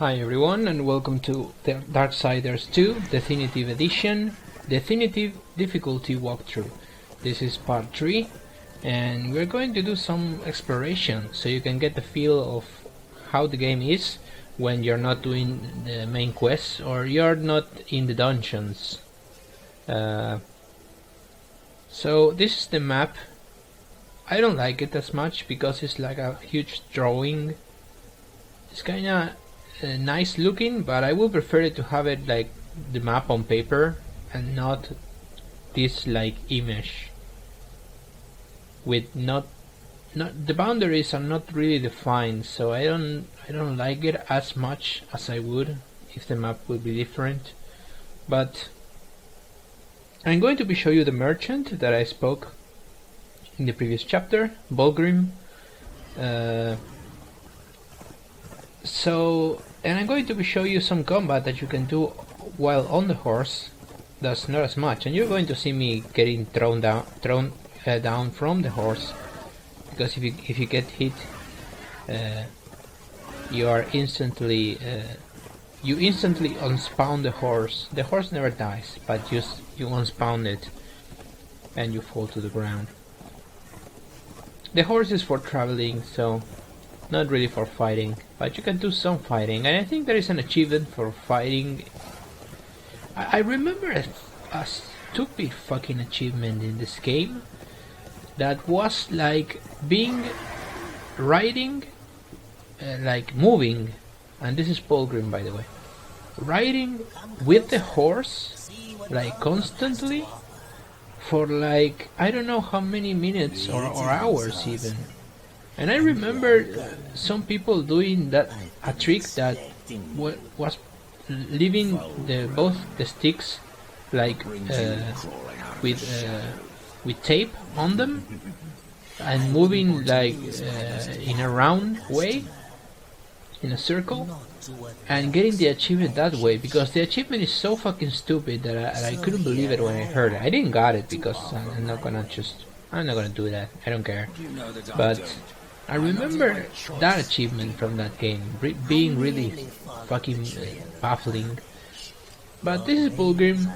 Hi everyone and welcome to the Darksiders 2 Deathinitive Edition Deathinitive Difficulty Walkthrough. This is part 3 and we're going to do some exploration so you can get the feel of how the game is when you're not doing the main quests or you're not in the dungeons. So this is the map. I don't like it as much because it's like a huge drawing. It's kinda nice looking, but I would prefer it to have it like the map on paper and not this like image with not the boundaries are not really defined, so I don't like it as much as I would if the map would be different. But I'm going to show you the merchant that I spoke in the previous chapter, Bulgrim. And I'm going to show you some combat that you can do while on the horse. That's not as much, and you're going to see me getting thrown down from the horse, because if you get hit, you instantly unspawn the horse. The horse never dies, but you unspawn it, and you fall to the ground. The horse is for traveling, so not really for fighting, but you can do some fighting, and I think there is an achievement for fighting. I remember a stupid fucking achievement in this game that was like riding, like moving, and this is Bulgrim by the way, riding with the horse like constantly for like I don't know how many minutes or hours even. And I remember some people doing a trick that was leaving both the sticks like with tape on them and moving like in a round way, in a circle, and getting the achievement that way, because the achievement is so fucking stupid that I couldn't believe it when I heard it. I didn't got it because I'm not gonna do that. I don't care. But I remember that achievement from that game being really fucking baffling. But this is Bulgrim.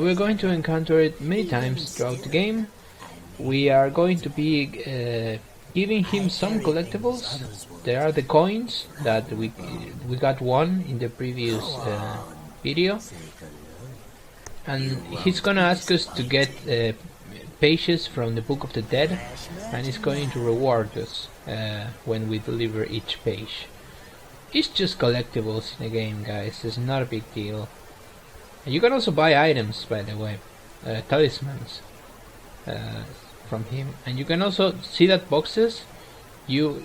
We're going to encounter it many times throughout the game. We are going to be giving him some collectibles. There are the coins that we got one in the previous video, and he's gonna ask us to get pages from the Book of the Dead, and it's going to reward us when we deliver each page. It's just collectibles in the game, guys. It's not a big deal. You can also buy items, by the way, talismans from him, and you can also see that boxes. You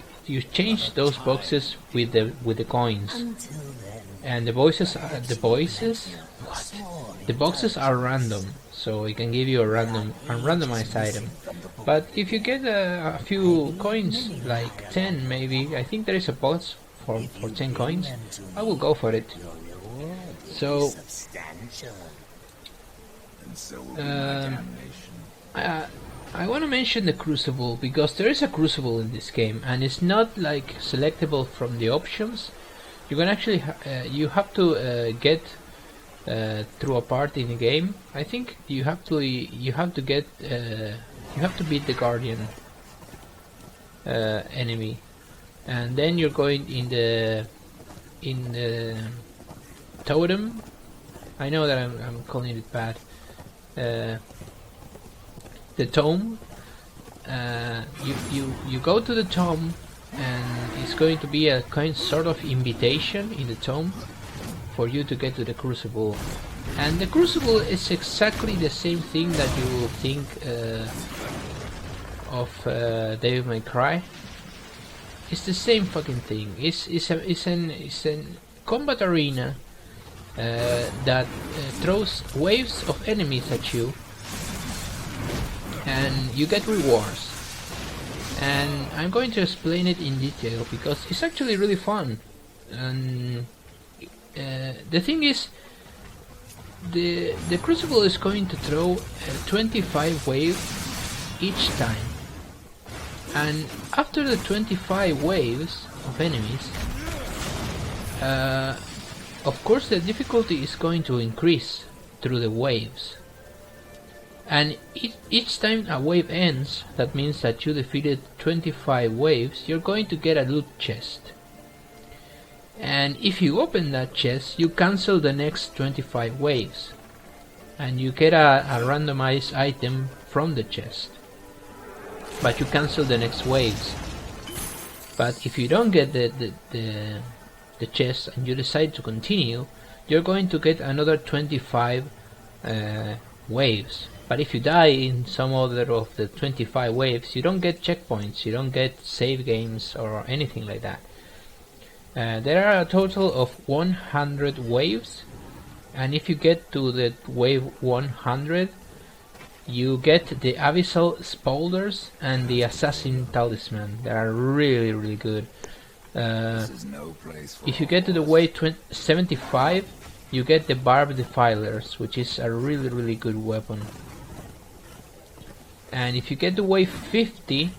change those boxes with the coins, and the boxes are random, so it can give you a randomized item. But if you get a few coins, like 10 maybe, I think there is a box for 10 coins, I will go for it. So I want to mention the crucible, because there is a crucible in this game, and it's not like selectable from the options. You can actually you have to get through a part in the game. I think you have to beat the guardian enemy, and then you're going in the totem. I know that I'm calling it bad. The tome. You go to the tome, and it's going to be a sort of invitation in the tome for you to get to the crucible. And the crucible is exactly the same thing that you will think of Devil May Cry. It's the same fucking thing. It's a combat arena that throws waves of enemies at you, and you get rewards. And I'm going to explain it in detail because it's actually really fun. And the thing is, the crucible is going to throw 25 waves each time, and after the 25 waves of enemies, Of course the difficulty is going to increase through the waves. And each time a wave ends, that means that you defeated 25 waves, you're going to get a loot chest. And if you open that chest, you cancel the next 25 waves. And you get a randomized item from the chest. But you cancel the next waves. But if you don't get the chest and you decide to continue, you're going to get another 25 waves. But if you die in some other of the 25 waves, you don't get checkpoints, you don't get save games or anything like that. There are a total of 100 waves, and if you get to the wave 100, you get the Abyssal Spolders and the Assassin Talisman. They are really, really good. If you get to the wave 75, you get the Barb Defilers, which is a really, really good weapon. And if you get to wave 50,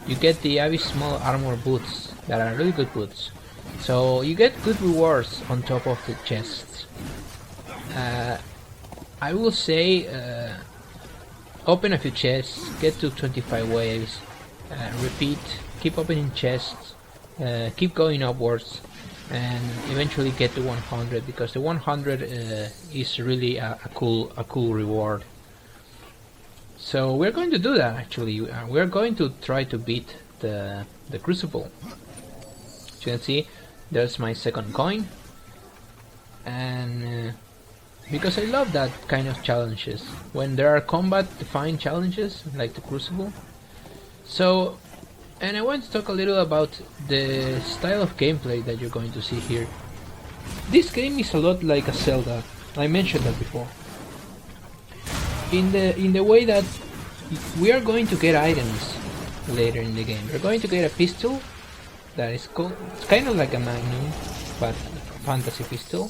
you get the Abysmal Armor Boots, that are really good boots. So you get good rewards on top of the chests. I will say open a few chests, get to 25 waves, repeat, keep opening chests, keep going upwards, and eventually get to 100, because the 100 is really a cool reward. So we're going to do that actually. We're going to try to beat the Crucible. As you can see, there's my second coin, and because I love that kind of challenges when there are combat defined challenges like the Crucible. So, and I want to talk a little about the style of gameplay that you're going to see here. This game is a lot like a Zelda. I mentioned that before. In the way that we are going to get items later in the game. We're going to get a pistol that is cool. It's kind of like a Magnum, but a fantasy pistol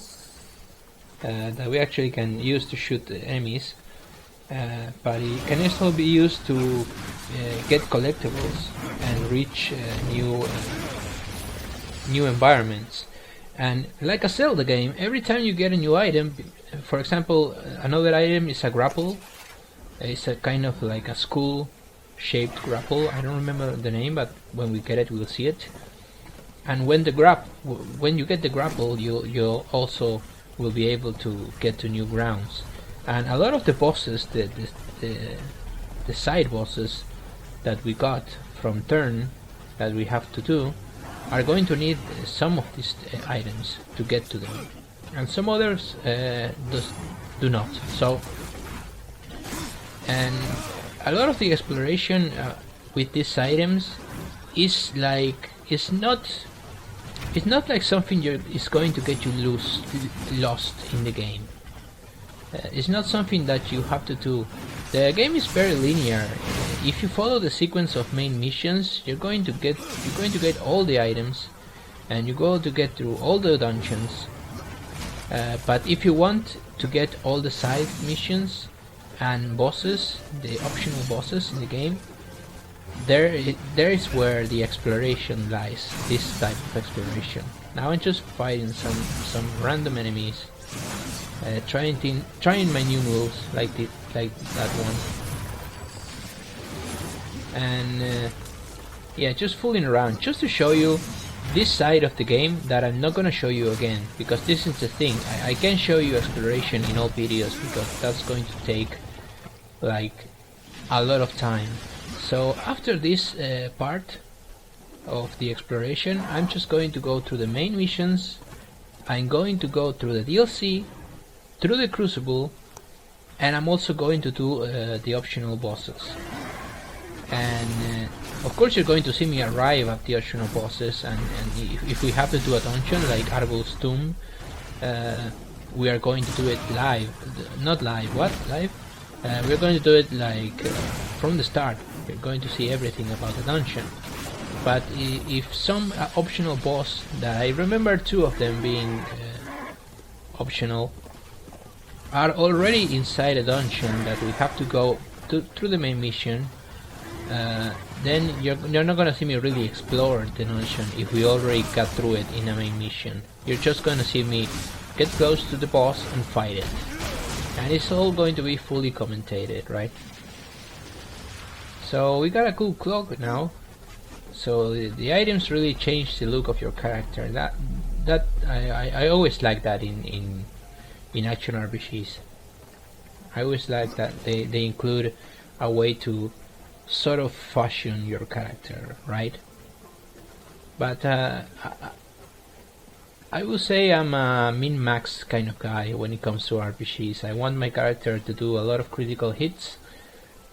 that we actually can use to shoot the enemies. But it can also be used to get collectibles and reach new environments. And like a Zelda game, every time you get a new item, for example, another item is a grapple. It's a kind of like a skull-shaped grapple. I don't remember the name, but when we get it, we'll see it. And when you get the grapple, you also will be able to get to new grounds. And a lot of the bosses, the side bosses that we got from turn that we have to do, are going to need some of these items to get to them, and some others do not. So, and a lot of the exploration with these items is like it's not like something is going to get you lost in the game. It's not something that you have to do. The game is very linear. If you follow the sequence of main missions, you're going to get all the items, and you're going to get through all the dungeons. But if you want to get all the side missions and bosses, the optional bosses in the game, there is where the exploration lies. This type of exploration. Now I'm just fighting some random enemies. Trying my new moves like that one, and yeah, just fooling around just to show you this side of the game that I'm not gonna show you again, because this is the thing. I can show you exploration in all videos because that's going to take like a lot of time. So after this part of the exploration, I'm just going to go through the main missions. I'm going to go through the DLC, through the Crucible, and I'm also going to do the optional bosses. And of course you're going to see me arrive at the optional bosses, and if we have to do a dungeon like Argos Tomb, we are going to do it live. Not live, what? Live? We're going to do it like from the start. You're going to see everything about the dungeon. But if some optional boss, that I remember two of them being optional, are already inside a dungeon that we have to go through the main mission, then you're not gonna see me really explore the dungeon if we already got through it in a main mission. You're just gonna see me get close to the boss and fight it. And it's all going to be fully commentated, right? So we got a cool cloak now. So the items really change the look of your character. I always like that in action RPGs. I always like that they include a way to sort of fashion your character, right? But I would say I'm a min-max kind of guy when it comes to RPGs. I want my character to do a lot of critical hits,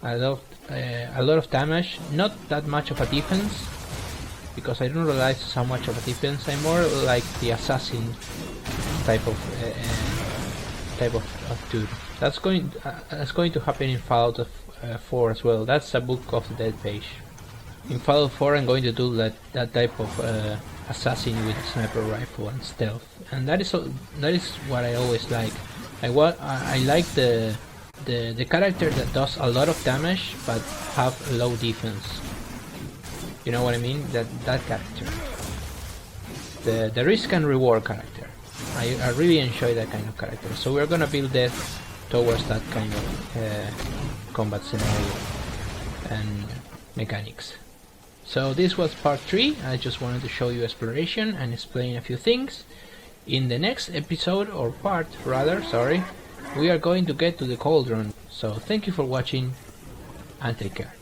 a lot of damage, not that much of a defense, because I don't rely so much of a defense. I'm more like the assassin type of dude. That's going to happen in Fallout 4 as well. That's a Book of the Dead page. In Fallout 4 I'm going to do that type of assassin with sniper rifle and stealth, and that is what I always like. I like the character that does a lot of damage but have low defense. You know what I mean? That character. The risk and reward character. I really enjoy that kind of character. So we're gonna build Death towards that kind of combat scenario and mechanics. So this was part 3. I just wanted to show you exploration and explain a few things. In the next episode, or part rather, sorry, we are going to get to the cauldron. So thank you for watching and take care.